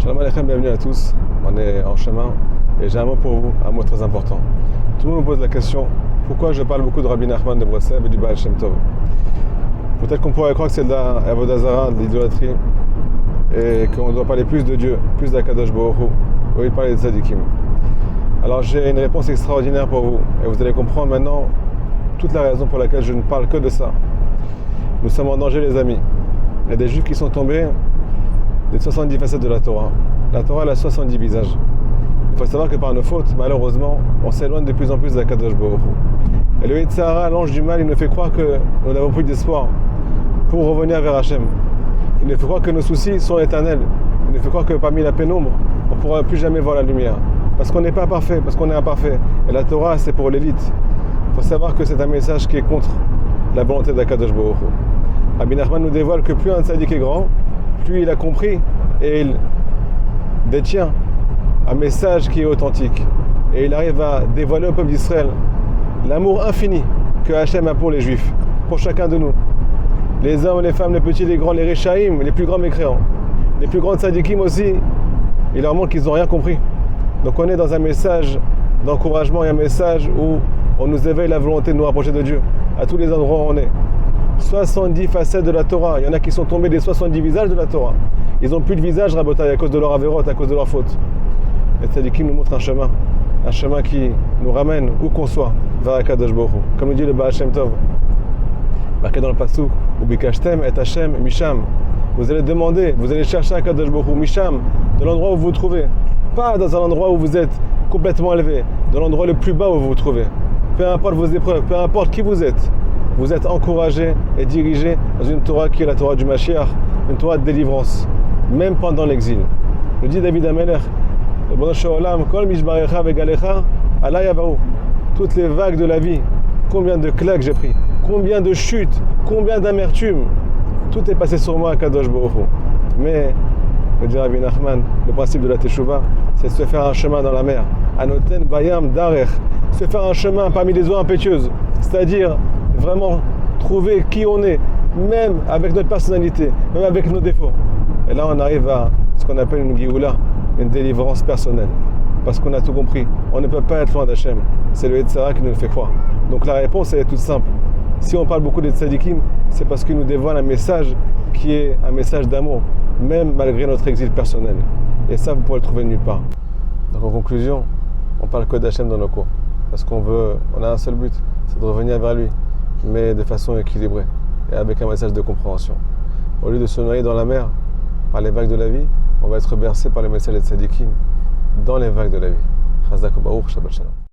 Shalom Aleichem, bienvenue à tous. On est en chemin et j'ai un mot pour vous, un mot très important. Tout le monde me pose la question, pourquoi je parle beaucoup de Rabbi Nachman de Breslev et du Baal Shem Tov? Peut-être qu'on pourrait croire que c'est de la Avodah Zara, de l'idolâtrie, et qu'on doit parler plus de Dieu, plus d'Akadosh Baruch Hu, au lieu de parler de Tzadikim. Alors j'ai une réponse extraordinaire pour vous, et vous allez comprendre maintenant toute la raison pour laquelle je ne parle que de ça. Nous sommes en danger, les amis. Il y a des Juifs qui sont tombés des 70 facettes de la Torah. La Torah, elle a 70 visages. Il faut savoir que par nos fautes, malheureusement, on s'éloigne de plus en plus d'Akadosh Baruch Hu. Et le Yetzirah, l'ange du mal, il nous fait croire que nous n'avons plus d'espoir pour revenir vers Hachem. Il nous fait croire que nos soucis sont éternels. Il nous fait croire que parmi la pénombre, on ne pourra plus jamais voir la lumière. Parce qu'on n'est pas parfait, parce qu'on est imparfait. Et la Torah, c'est pour l'élite. Il faut savoir que c'est un message qui est contre la volonté d'Akadosh Baruch Hu. Rabbi Nachman nous dévoile que plus un tzaddik est grand, plus il a compris et il détient un message qui est authentique. Et il arrive à dévoiler au peuple d'Israël l'amour infini que Hachem a pour les Juifs, pour chacun de nous. Les hommes, les femmes, les petits, les grands, les Réchaïm, les plus grands mécréants. Les plus grands tzadikim aussi, il leur montre qu'ils n'ont rien compris. Donc on est dans un message d'encouragement et un message où on nous éveille la volonté de nous rapprocher de Dieu, à tous les endroits où on est. 70 facettes de la Torah. Il y en a qui sont tombés des 70 visages de la Torah. Ils n'ont plus de visage, Rabotai, à cause de leur avérote, à cause de leur faute. Et tzadikim nous montre un chemin qui nous ramène, où qu'on soit, vers Akadosh Baruch Hu. Comme nous dit le Baal Shem Tov, marqué dans le pasuk, Ubikashtem et Hashem Misham. Vous allez demander, vous allez chercher Akadosh Baruch Hu, Misham, de l'endroit où vous vous trouvez. Pas dans un endroit où vous êtes complètement élevé, dans l'endroit le plus bas où vous vous trouvez. Peu importe vos épreuves, peu importe qui vous êtes encouragé et dirigé dans une Torah qui est la Torah du Mashiach, une Torah de délivrance, même pendant l'exil. Le dit David Amelech, toutes les vagues de la vie, combien de claques j'ai pris, combien de chutes, combien d'amertume, tout est passé sur moi à Kadosh Baruch Hu. Mais, le dit Rabbi Nachman, le principe de la Teshuvah, c'est de se faire un chemin dans la mer. Anoten bayam darech, se faire un chemin parmi les eaux impétueuses, c'est-à-dire vraiment trouver qui on est, même avec notre personnalité, même avec nos défauts. Et là, on arrive à ce qu'on appelle une Géoula, une délivrance personnelle. Parce qu'on a tout compris. On ne peut pas être loin d'Hachem. C'est le Yetzirah qui nous le fait croire. Donc la réponse, elle est toute simple. Si on parle beaucoup des tzadikim, c'est parce qu'il nous dévoile un message qui est un message d'amour, même malgré notre exil personnel. Et ça, vous pourrez le trouver nulle part. Donc en conclusion, on parle que d'Hachem dans nos cours. Parce qu'on a un seul but, c'est de revenir vers lui, mais de façon équilibrée et avec un message de compréhension. Au lieu de se noyer dans la mer par les vagues de la vie, on va être bercé par le message des tzadikim dans les vagues de la vie. Chazak Baruch, Shabbat Shalom.